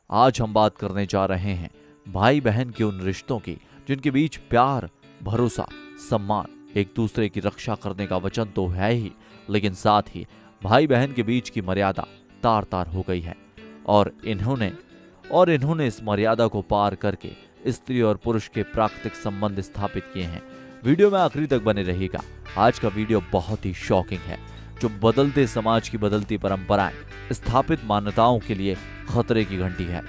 आज हम बात करने जा रहे हैं भाई बहन के उन रिश्तों की जिनके बीच प्यार, भरोसा, सम्मान, एक दूसरे की रक्षा करने का वचन तो है ही, लेकिन साथ ही भाई बहन के बीच की मर्यादा तार तार हो गई है। और इन्होंने इस मर्यादा को पार करके स्त्री और पुरुष के प्राकृतिक संबंध स्थापित किए हैं। वीडियो में आखिरी तक बने रहिएगा। आज का वीडियो बहुत ही शॉकिंग है, जो बदलते समाज की बदलती परंपराएं, स्थापित मान्यताओं के लिए खतरे की घंटी है।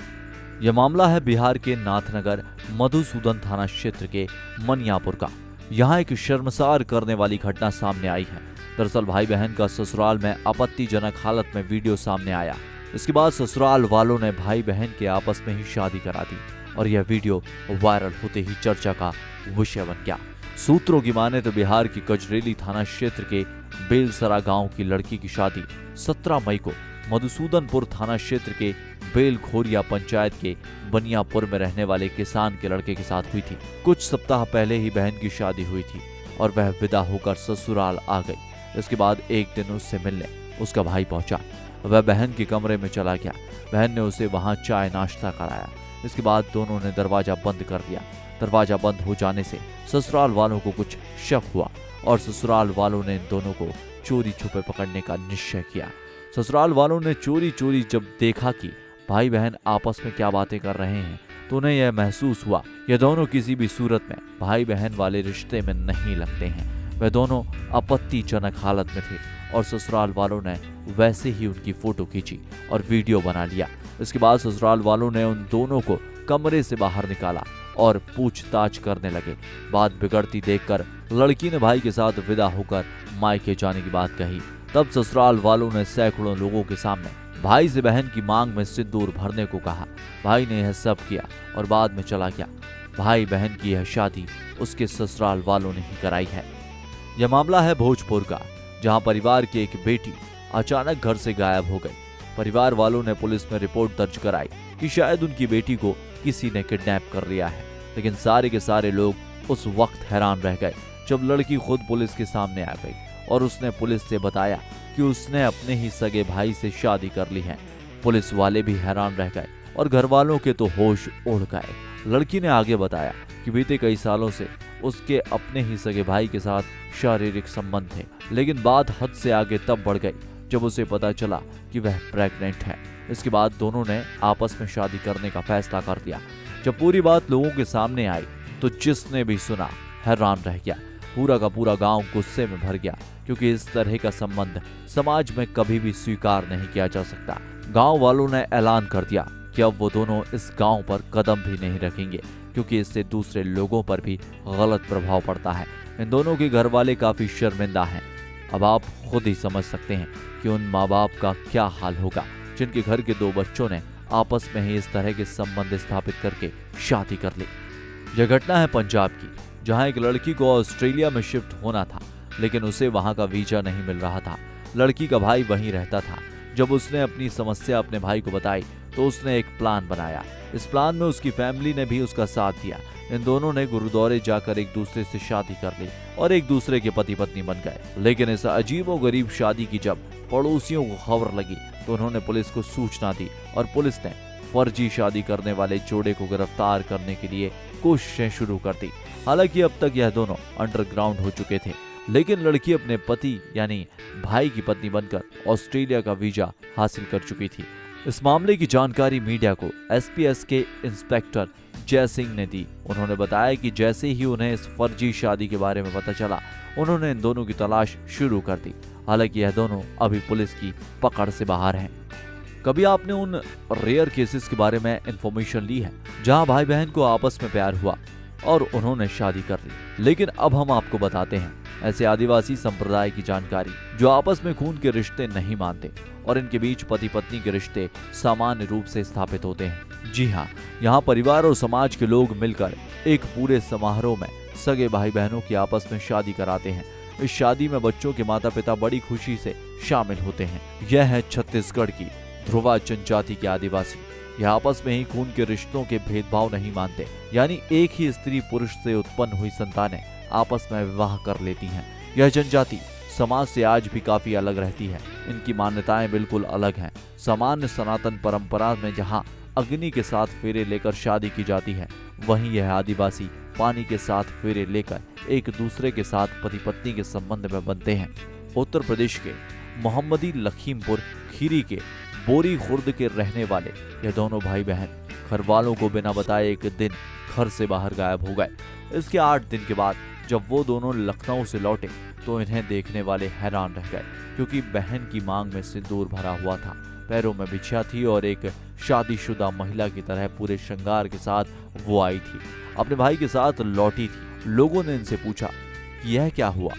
यह मामला है बिहार के नाथनगर मधुसूदन थाना क्षेत्र के मनियापुर का। यहाँ एक शर्मसार करने वाली घटना सामने आई है। दरअसल भाई बहन का ससुराल में आपत्तिजनक हालत में वीडियो सामने आया। इसके बाद ससुराल वालों ने भाई बहन के आपस में ही शादी करा दी और यह वीडियो वायरल होते ही चर्चा का विषय बन गया। सूत्रों की माने तो बिहार की कजरेली थाना क्षेत्र के बेलसरा गांव की लड़की की शादी 17 मई को मधुसूदनपुर थाना क्षेत्र के बेलखोरिया पंचायत के बनियापुर में रहने वाले किसान के लड़के के साथ हुई थी। कुछ सप्ताह पहले ही बहन की शादी हुई थी और वह विदा होकर ससुराल आ गई। इसके बाद एक दिन उससे मिलने उसका भाई पहुंचा। वह बहन के कमरे में चला गया। बहन ने उसे वहां चाय नाश्ता कराया। इसके बाद दोनों ने दरवाजा बंद कर दिया। दरवाजा बंद हो जाने से ससुराल वालों को कुछ शक हुआ और ससुराल वालों ने इन दोनों को चोरी छुपे पकड़ने का निश्चय किया। ससुराल वालों ने चोरी चोरी जब देखा कि भाई बहन आपस में क्या बातें कर रहे हैं, तो उन्हें यह महसूस हुआ ये दोनों किसी भी सूरत में भाई बहन वाले रिश्ते में नहीं लगते हैं। वह दोनों आपत्तिजनक हालत में थे और ससुराल वालों ने वैसे ही उनकी फोटो खींची और वीडियो बना लिया। इसके बाद ससुराल वालों ने उन दोनों को कमरे से बाहर निकाला और पूछताछ करने लगे। बात बिगड़ती देखकर लड़की ने भाई के साथ विदा होकर मायके जाने की बात कही। तब ससुराल वालों ने सैकड़ों लोगों के सामने भाई से बहन की मांग में सिंदूर भरने को कहा। भाई ने यह सब किया और बाद में चला गया। भाई बहन की यह शादी उसके ससुराल वालों ने ही कराई है। यह मामला है भोजपुर का, जहां परिवार की एक बेटी अचानक घर से गायब हो गई। परिवार वालों ने पुलिस में रिपोर्ट दर्ज कराई कि शायद उनकी बेटी को किसी ने किडनैप कर लिया है, लेकिन सारे के सारे लोग उस वक्त हैरान रह गए जब लड़की खुद पुलिस के सामने आ गई और उसने पुलिस से बताया कि उसने अपने ही सगे भाई से शादी कर ली है। पुलिस वाले भी हैरान रह गए और घर वालों के तो होश उड़ गए। लड़की ने आगे बताया कि बीते कई सालों से उसके अपने ही सगे भाई के साथ शारीरिक संबंध थे, लेकिन बात हद से आगे तब बढ़ गई जब उसे पता चला कि वह प्रेग्नेंट है। इसके बाद दोनों ने आपस में शादी करने का फैसला कर दिया। जब पूरी बात लोगों के सामने आई तो जिसने भी सुना हैरान रह गया। पूरा का पूरा गांव गुस्से में भर गया, क्योंकि इस तरह का संबंध समाज में कभी भी स्वीकार नहीं किया जा सकता। गांव वालों ने ऐलान कर दिया कि अब वो दोनों इस गांव पर कदम भी नहीं रखेंगे, क्योंकि इससे दूसरे लोगों पर भी गलत प्रभाव पड़ता है। इन दोनों के घर वाले काफी शर्मिंदा हैं। अब आप खुद ही समझ सकते हैं कि उन माँ बाप का क्या हाल होगा जिनके घर के दो बच्चों ने आपस में ही इस तरह के संबंध स्थापित करके शादी कर ली। यह घटना है पंजाब की, जहां एक लड़की को ऑस्ट्रेलिया में शिफ्ट होना था, लेकिन उसे वहां का वीजा नहीं मिल रहा था। लड़की का भाई वहीं रहता था। जब उसने अपनी समस्या अपने भाई को बताई तो उसने एक प्लान बनाया। इस प्लान में उसकी फैमिली ने भी उसका साथ दिया। इन दोनों ने गुरुद्वारे जाकर एक दूसरे से शादी कर ली और एक दूसरे के पति पत्नी बन गए। लेकिन इस अजीबोगरीब शादी की जब पड़ोसियों को खबर लगी तो उन्होंने पुलिस को सूचना दी और पुलिस ने फर्जी शादी करने वाले जोड़े को गिरफ्तार करने के लिए कोशिशें शुरू कर दी। हालांकि अब तक यह दोनों अंडरग्राउंड हो चुके थे, लेकिन लड़की अपने पति यानी भाई की पत्नी बनकर ऑस्ट्रेलिया का वीजा हासिल कर चुकी थी। इस मामले की जानकारी मीडिया को एसपीएस के इंस्पेक्टर जय सिंह ने दी। उन्होंने बताया कि जैसे ही उन्हें इस फर्जी शादी के बारे में पता चला, उन्होंने इन दोनों की तलाश शुरू कर दी। हालांकि यह दोनों अभी पुलिस की पकड़ से बाहर हैं। कभी आपने उन रेयर केसेस के बारे में इंफॉर्मेशन ली है जहां भाई बहन को आपस में प्यार हुआ और उन्होंने शादी कर ली? लेकिन अब हम आपको बताते हैं ऐसे आदिवासी संप्रदाय की जानकारी जो आपस में खून के रिश्ते नहीं मानते और इनके बीच पति पत्नी के रिश्ते सामान्य रूप से स्थापित होते हैं। जी हाँ, यहाँ परिवार और समाज के लोग मिलकर एक पूरे समारोह में सगे भाई बहनों की आपस में शादी कराते हैं। इस शादी में बच्चों के माता पिता बड़ी खुशी से शामिल होते हैं। यह है छत्तीसगढ़ की ध्रुवा जनजाति के आदिवासी। यह आपस में ही खून के रिश्तों के भेदभाव नहीं मानते, यानी एक ही स्त्री पुरुष से उत्पन्न हुई संतानें आपस में विवाह कर लेती हैं। यह जनजाति समाज से आज भी काफी अलग रहती है। इनकी मान्यताएं बिल्कुल अलग हैं। सामान्य सनातन परंपरा में जहां अग्नि के साथ फेरे लेकर शादी की जाती है, वहीं यह आदिवासी पानी के साथ फेरे लेकर एक दूसरे के साथ पति पत्नी के संबंध में बनते हैं। उत्तर प्रदेश के मोहम्मदी लखीमपुर खीरी के बोरी खुर्द के रहने वाले ये दोनों भाई बहन घर वालों को बिना बताए एक दिन घर से बाहर गायब हो गए। इसके 8 दिन के बाद जब वो दोनों लखनऊ से लौटे तो इन्हें देखने वाले हैरान रह गए, क्योंकि बहन की मांग में सिंदूर भरा हुआ था, पैरों में बिछिया थी और एक शादीशुदा महिला की तरह पूरे श्रृंगार के साथ वो आई थी, अपने भाई के साथ लौटी थी। लोगों ने इनसे पूछा कि यह क्या हुआ।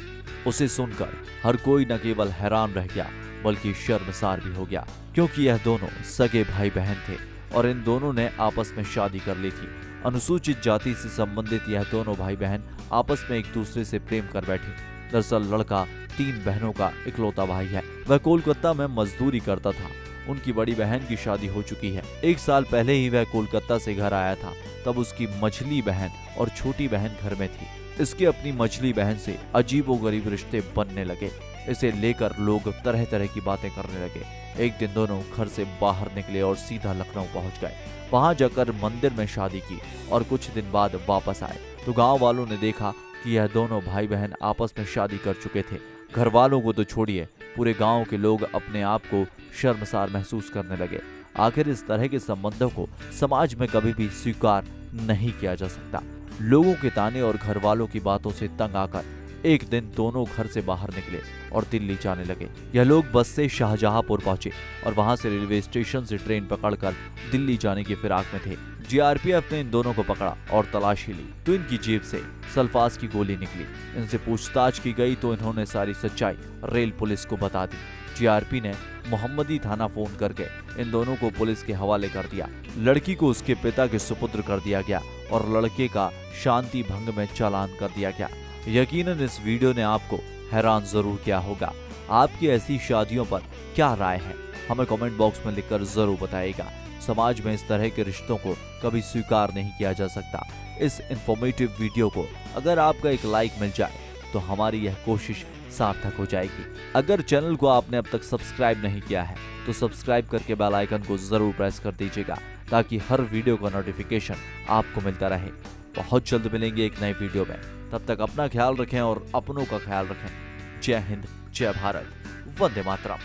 उसे सुनकर हर कोई न केवल हैरान रह गया बल्कि शर्मसार भी हो गया, क्योंकि यह दोनों सगे भाई बहन थे और इन दोनों ने आपस में शादी कर ली थी। अनुसूचित जाति से संबंधित यह दोनों भाई बहन आपस में एक दूसरे से प्रेम कर बैठे। दरअसल लड़का 3 बहनों का इकलौता भाई है। वह कोलकाता में मजदूरी करता था। उनकी बड़ी बहन की शादी हो चुकी है। 1 साल पहले ही वह कोलकाता से घर आया था, तब उसकी मझली बहन और छोटी बहन घर में थी। इसके अपनी मझली बहन से अजीबोगरीब रिश्ते बनने लगे। इसे लेकर लोग तरह तरह की बातें करने लगे। एक दिन दोनों घर से बाहर निकले और सीधा लखनऊ पहुंच गए। वहां जाकर मंदिर में शादी की और कुछ दिन बाद वापस आए तो गांव वालों ने देखा कि यह दोनों भाई बहन आपस में शादी कर चुके थे। घर वालों को तो छोड़िए, पूरे गांव के लोग अपने आप को शर्मसार महसूस करने लगे। आखिर इस तरह के संबंधों को समाज में कभी भी स्वीकार नहीं किया जा सकता। लोगों के ताने और घर वालों की बातों से तंग आकर एक दिन दोनों घर से बाहर निकले और दिल्ली जाने लगे। यह लोग बस से शाहजहांपुर पहुंचे और वहां से रेलवे स्टेशन से ट्रेन पकड़कर दिल्ली जाने की फिराक में थे। जीआरपीएफ ने इन दोनों को पकड़ा और तलाशी ली तो इनकी जेब से सल्फास की गोली निकली। इनसे पूछताछ की गई तो इन्होंने सारी सच्चाई रेल पुलिस को बता दी। जीआरपी ने मोहम्मदी थाना फोन करके इन दोनों को पुलिस के हवाले कर दिया। लड़की को उसके पिता के सुपुत्र कर दिया गया और लड़के का शांति भंग में चालान कर दिया गया। यकीनन इस वीडियो ने आपको हैरान जरूर किया होगा। आपकी ऐसी शादियों पर क्या राय है, हमें कमेंट बॉक्स में लिखकर जरूर बताइएगा। समाज में इस तरह के रिश्तों को कभी स्वीकार नहीं किया जा सकता। इस इंफॉर्मेटिव वीडियो को अगर आपका एक लाइक मिल जाए तो हमारी यह कोशिश सार्थक हो जाएगी। अगर चैनल को आपने अब तक सब्सक्राइब नहीं किया है तो सब्सक्राइब करके बेल आइकन को जरूर प्रेस कर दीजिएगा, ताकि हर वीडियो का नोटिफिकेशन आपको मिलता रहे। बहुत जल्द मिलेंगे एक नई वीडियो में। तब तक अपना ख्याल रखें और अपनों का ख्याल रखें। जय हिंद, जय भारत, वंदे मातरम।